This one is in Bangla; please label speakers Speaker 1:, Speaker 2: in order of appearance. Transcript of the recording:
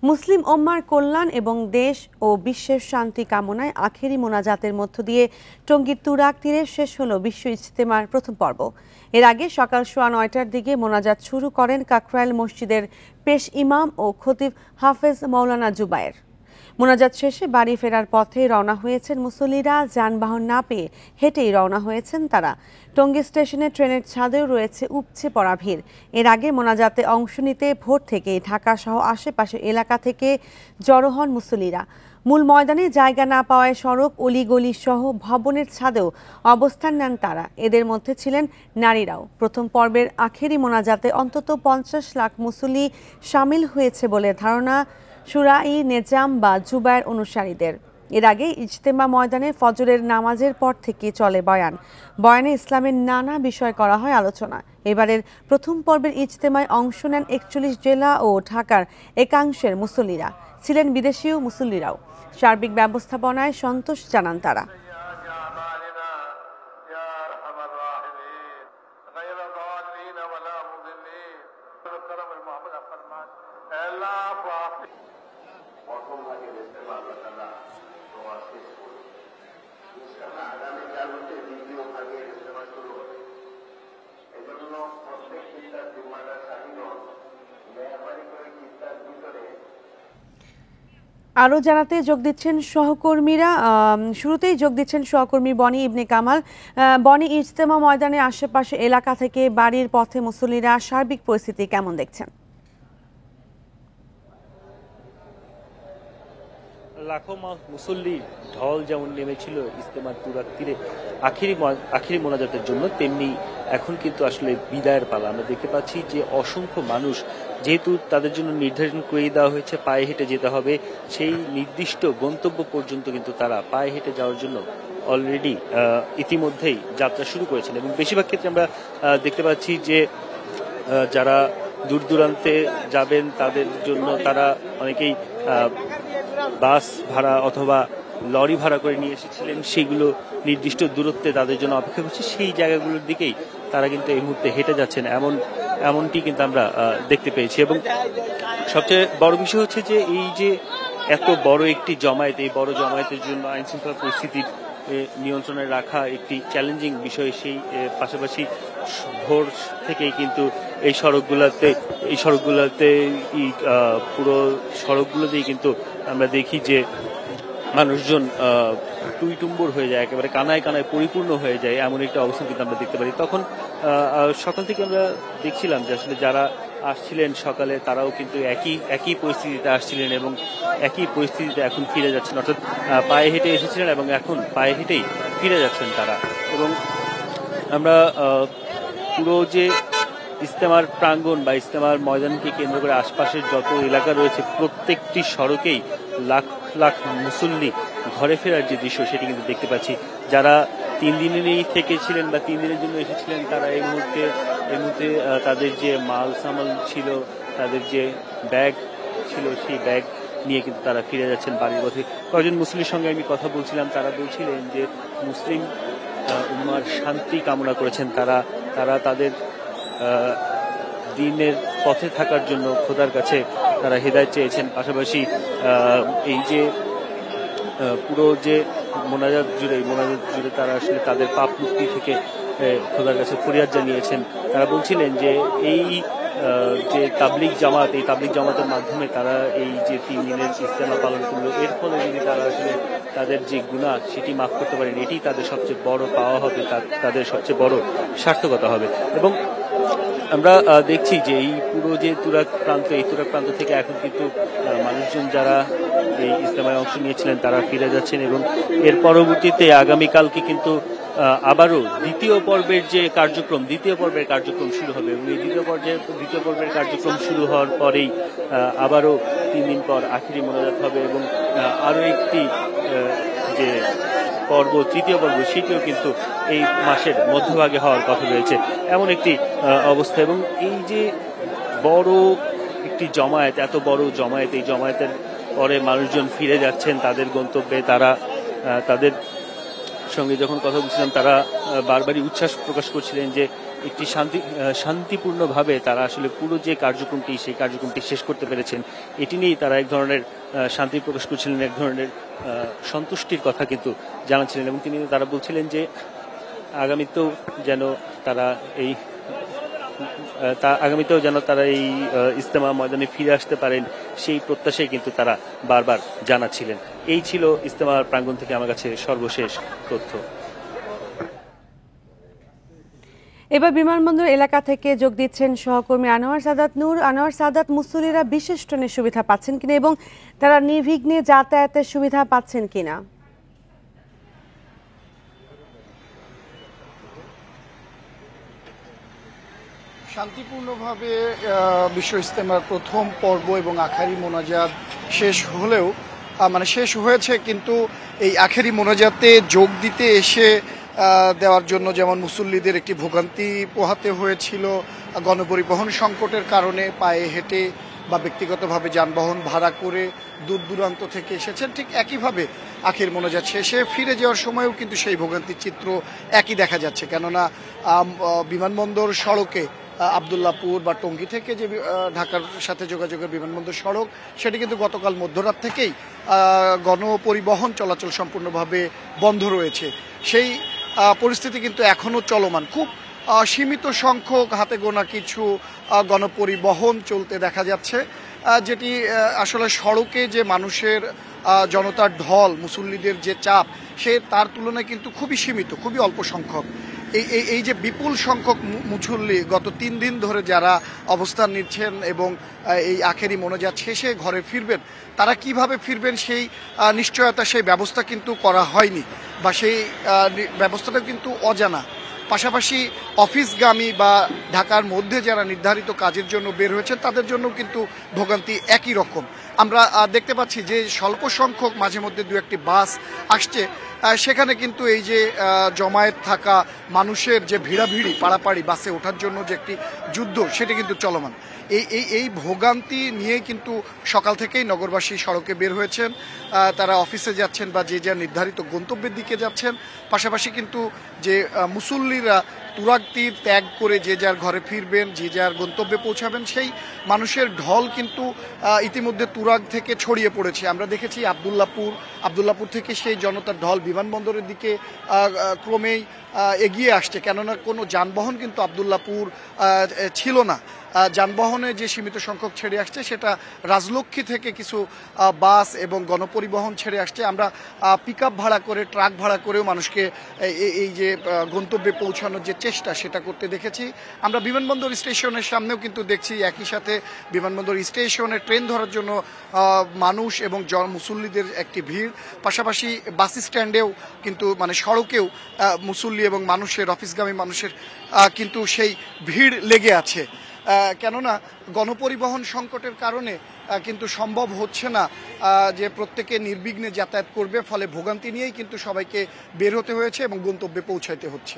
Speaker 1: মুসলিম উম্মার কল্যাণ এবং দেশ ও বিশ্বের শান্তি কামনায় আখেরি মোনাজাতের মধ্য দিয়ে টঙ্গীর তুরাগ তীরে শেষ হলো বিশ্ব ইজতেমার প্রথম পর্ব। এর আগে সকাল 9:15টার দিকে মোনাজাত শুরু করেন কাকরাইল মসজিদের পেশ ইমাম ও খতিব হাফেজ মাওলানা জুবায়ের। মোনাজাত শেষে বাড়ি ফেরার পথে রওনা হয়েছেন মুসল্লিরা। যানবাহন না পেয়ে হেঁটেই রওনা হয়েছেন তারা। টঙ্গী স্টেশনে ট্রেনের ছাদেও রয়েছে উপচে পড়া ভিড়। এর আগে মোনাজাতে অংশ নিতে ভোর থেকে ঢাকা সহ আশেপাশের এলাকা থেকে জড়ো হন মুসল্লিরা। মূল ময়দানে জায়গা না পাওয়ায় সড়ক, অলিগলি সহ ভবনের ছাদেও অবস্থান নেন তারা। এদের মধ্যে ছিলেন নারীরাও। প্রথম পর্বের আখেরি মোনাজাতে অন্তত 50 লাখ মুসল্লি সামিল হয়েছে বলে ধারণা শুরাই নেজাম বা জুবায়ের অনুসারীদের। এর আগে ইজতেমা ময়দানে ফজরের নামাজের পর থেকে চলে বয়ানে ইসলামের নানা বিষয় করা হয় আলোচনা। এবারের প্রথম পর্বের ইজতেমায় অংশ নেন 41 জেলা ও ঢাকার একাংশের মুসল্লিরা। ছিলেন বিদেশীয় মুসল্লিরাও। সার্বিক ব্যবস্থাপনায় সন্তোষ জানান তারা। আরও জানাতে যোগ দিচ্ছেন সহকর্মীরা। শুরুতেই যোগ দিচ্ছেন সহকর্মী বনি ইবনে কামাল। বনি, ইজতেমা ময়দানের আশেপাশে এলাকা থেকে বাড়ির পথে মুসল্লিরা সার্বিক পরিস্থিতি কেমন দেখছেন?
Speaker 2: লাখো মুসল্লি ঢল যেমন নেমেছিল ইজতেমার তুরাগ তীরে আখিরি মোনাজাতের জন্য, তেমনি এখন কিন্তু আসলে বিদায়ের পালা। আমরা দেখতে পাচ্ছি যে অসংখ্য মানুষ, যেহেতু তাদের জন্য নির্ধারণ করে দেওয়া হয়েছে পায়ে হেঁটে যেতে হবে, সেই নির্দিষ্ট গন্তব্য পর্যন্ত কিন্তু তারা পায়ে হেঁটে যাওয়ার জন্য অলরেডি ইতিমধ্যেই যাত্রা শুরু করেছেন। এবং বেশিরভাগ ক্ষেত্রে আমরা দেখতে পাচ্ছি যে যারা দূর দূরান্তে যাবেন তাদের জন্য তারা অনেকেই বাস ভাড়া অথবা লরি ভাড়া করে নিয়ে এসেছিলেন, সেগুলো নির্দিষ্ট দূরত্বে তাদের জন্য অপেক্ষা করছে। সেই জায়গাগুলোর দিকেই তারা কিন্তু এই মুহূর্তে হেঁটে যাচ্ছেন, এমনটি কিন্তু আমরা দেখতে পেয়েছি। এবং সবচেয়ে বড় বিষয় হচ্ছে যে এই যে এত বড় একটি জমায়েত, এই বড় জমায়েতের জন্য আইন শৃঙ্খলা পরিস্থিতির নিয়ন্ত্রণে রাখা একটি চ্যালেঞ্জিং বিষয়। সেই পাশাপাশি ভোর থেকেই কিন্তু এই সড়কগুলোতে পুরো সড়কগুলোতেই কিন্তু আমরা দেখি যে মানুষজন টুইটুম্বুর হয়ে যায়, একেবারে কানায় কানায় পরিপূর্ণ হয়ে যায়, এমন একটা অবস্থা কিন্তু আমরা দেখতে পারি। তখন সকাল থেকে আমরা দেখছিলাম যে আসলে যারা আসছিলেন সকালে তারাও কিন্তু একই পরিস্থিতিতে আসছিলেন এবং একই পরিস্থিতিতে এখন ফিরে যাচ্ছেন, অর্থাৎ পায়ে হেঁটে এসেছিলেন এবং এখন পায়ে হেঁটেই ফিরে যাচ্ছেন তারা। এবং আমরা পুরো যে ইজতেমার প্রাঙ্গণ বা ইজতেমার ময়দানকে কেন্দ্র করে আশপাশের যত এলাকা রয়েছে প্রত্যেকটি সড়কেই লাখ লাখ মুসল্লি ঘরে ফেরার যে দৃশ্য সেটি কিন্তু দেখতে পাচ্ছি। যারা 3 দিনেরই থেকেছিলেন বা 3 দিনের জন্য এসেছিলেন তারা এই মুহূর্তে তাদের যে মাল সামাল ছিল, তাদের যে ব্যাগ ছিল, সেই ব্যাগ নিয়ে কিন্তু তারা ফিরে যাচ্ছেন বাড়ির পথে। কয়েকজন মুসলিমের সঙ্গে আমি কথা বলছিলাম, তারা বলছিলেন যে মুসলিম উম্মার শান্তি কামনা করেছেন। তারা তাদের দিনের পথে থাকার জন্য খোদার কাছে তারা হেদায়েত চেয়েছেন। পাশাপাশি এই যে পুরো যে মোনাজাত জুড়ে তারা আসলে তাদের পাপ মুক্তি থেকে খোদার কাছে ফরিয়াদ জানিয়েছেন। তারা বলছিলেন যে এই যে তাবলিগ জামাতের মাধ্যমে তারা এই যে 3 দিনের ইজতেমা পালন করলো, এর ফলে যদি তারা আসলে তাদের যে গুনাহ সেটি মাফ করতে পারেন, এটি তাদের সবচেয়ে বড় পাওয়া হবে, তাদের সবচেয়ে বড় সার্থকতা হবে। এবং আমরা দেখছি যে এই পুরো যে তুরাগ প্রান্ত থেকে এখন কিন্তু মানুষজন যারা এই ইজতেমায় অংশ নিয়েছিলেন তারা ফিরে যাচ্ছেন। এবং এর পরবর্তীতে আগামীকালকে কিন্তু আবারও দ্বিতীয় পর্বের কার্যক্রম শুরু হবে। এবং এই দ্বিতীয় পর্বের কার্যক্রম শুরু হওয়ার পরেই আবারও 3 দিন পর আখেরি মোনাজাত হবে এবং আরও একটি যে পর্ব, তৃতীয় পর্ব, সেটিও কিন্তু এই মাসের মধ্যভাগে হওয়ার কথা রয়েছে, এমন একটি অবস্থা। এবং এই যে বড় একটি জমায়েত, এত বড় জমায়েত, এই জমায়েতের পরে মানুষজন ফিরে যাচ্ছেন তাদের গন্তব্যে। তারা তাদের সঙ্গে যখন কথা বলছিলাম তারা বারবারই উচ্ছ্বাস প্রকাশ করছিলেন যে একটি শান্তিপূর্ণভাবে তারা আসলে পুরো যে কার্যক্রমটি সেই কার্যক্রমটি শেষ করতে পেরেছেন, এটি নিয়েই তারা এক ধরনের শান্তি প্রকাশ করছিলেন, এক ধরনের সন্তুষ্টির কথা কিন্তু জানাচ্ছিলেন। এবং তারা বলছিলেন যে আগামীতেও যেন তারা এই ইজতেমা ময়দানে ফিরে আসতে পারেন, সেই প্রত্যাশাই কিন্তু তারা বারবার জানাচ্ছিলেন। এই ছিল ইজতেমার প্রাঙ্গণ থেকে আমার কাছে সর্বশেষ তথ্য।
Speaker 1: এবার বিমানবন্দর এলাকা থেকে যোগ দিচ্ছেন সহকর্মী আনোয়ার সাদাত নূর। আনোয়ার সাদাত, মুসল্লিরা বিশেষ ট্রেনের সুবিধা পাচ্ছেন কিনা এবং তারা নির্বিঘ্নে যাতায়াতের সুবিধা পাচ্ছেন কিনা?
Speaker 3: শান্তিপূর্ণভাবে বিশ্ব ইজতেমার প্রথম পর্ব এবং আখেরি মোনাজাত শেষ হলেও শেষ হয়েছে, কিন্তু এই আখেরি মোনাজাতে যোগ দিতে এসে দেওয়ার জন্য যেমন মুসল্লিদের একটি ভোগান্তি পোহাতে হয়েছিল গণপরিবহন সংকটের কারণে, পায়ে হেঁটে বা ব্যক্তিগতভাবে যানবাহন ভাড়া করে দূর দূরান্ত থেকে এসেছেন, ঠিক একইভাবে আখের মোনাজাত শেষে ফিরে যাওয়ার সময়ও কিন্তু সেই ভোগান্তির চিত্র একই দেখা যাচ্ছে। কেননা বিমানবন্দর সড়কে আবদুল্লাপুর বা টঙ্গী থেকে যে ঢাকার সাথে যোগাযোগের বিমানবন্দর সড়ক, সেটি কিন্তু গতকাল মধ্যরাত থেকেই গণপরিবহন চলাচল সম্পূর্ণভাবে বন্ধ রয়েছে। সেই পরিস্থিতি কিন্তু এখনও চলমান। খুব সীমিত সংখ্যক হাতে গোনা কিছু গণপরিবহন চলতে দেখা যাচ্ছে, যেটি আসলে সড়কে যে মানুষের জনতার ঢল, মুসল্লিদের যে চাপ, তার তুলনায় কিন্তু খুবই সীমিত, খুবই অল্প সংখ্যক। এই যে বিপুল সংখ্যক মুসল্লি গত 3 দিন ধরে যারা অবস্থান নিচ্ছেন এবং এই আখেরি মোনাজাত শেষে ঘরে ফিরবেন, তারা কিভাবে ফিরবেন সেই নিশ্চয়তা, সেই ব্যবস্থা কিন্তু করা হয়নি, বা সেই ব্যবস্থাটা কিন্তু অজানা। পাশাপাশি অফিসগামী বা ঢাকার মধ্যে যারা নির্ধারিত কাজের জন্য বের হয়েছেন, তাদের জন্য কিন্তু ভোগান্তি একই রকম। আমরা দেখতে পাচ্ছি যে স্বল্প সংখ্যক মাঝে মধ্যে 2-1টি বাস আসছে, সেখানে কিন্তু এই যে জমায়েত থাকা মানুষের যে ভিড়াভিড়ি, পাড়াপাড়ি বাসে ওঠার জন্য যে একটি যুদ্ধ, সেটি কিন্তু চলমান। এই ভোগান্তি নিয়ে কিন্তু সকাল থেকেই নগরবাসী সড়কে বের হয়েছেন, তারা অফিসে যাচ্ছেন বা যে যার নির্ধারিত গন্তব্যের দিকে যাচ্ছেন। পাশাপাশি কিন্তু যে মুসল্লিরা তুরাগ তীর ত্যাগ করে যে যার ঘরে ফিরবেন, যে যার গন্তব্যে পৌঁছাবেন, সেই মানুষের ঢল কিন্তু ইতিমধ্যে তুরাগ থেকে ছড়িয়ে পড়েছে। আমরা দেখেছি আবদুল্লাপুর থেকে সেই জনতার ঢল বিমানবন্দরের দিকে ক্রমেই এগিয়ে আসছে, কেননা কোনো যানবাহন কিন্তু আবদুল্লাপুর ছিল না। যানবাহনে যে সীমিত সংখ্যক ছেড়ে আসছে, সেটা রাজলক্ষ্মী থেকে কিছু বাস এবং গণপরিবহন ছেড়ে আসছে। আমরা পিকআপ ভাড়া করে, ট্রাক ভাড়া করেও মানুষকে এই যে গন্তব্যে পৌঁছানোর যে চেষ্টা, সেটা করতে দেখেছি। আমরা বিমানবন্দর স্টেশনের সামনেও কিন্তু দেখছি একই সাথে বিমানবন্দর স্টেশনে ট্রেন ধরার জন্য মানুষ এবং মুসল্লিদের একটি ভিড়। পাশাপাশি বাস স্ট্যান্ডেও কিন্তু সড়কেও মুসল্লি এবং মানুষের, অফিসগামী মানুষের কিন্তু সেই ভিড় লেগে আছে। কেননা গণপরিবহন সংকটের কারণে কিন্তু সম্ভব হচ্ছে না যে প্রত্যেকে নির্বিঘ্নে যাতায়াত করবে, ফলে ভোগান্তি নিয়েই কিন্তু সবাইকে বের হতে হয়েছে এবং গন্তব্যে পৌঁছাইতে হচ্ছে।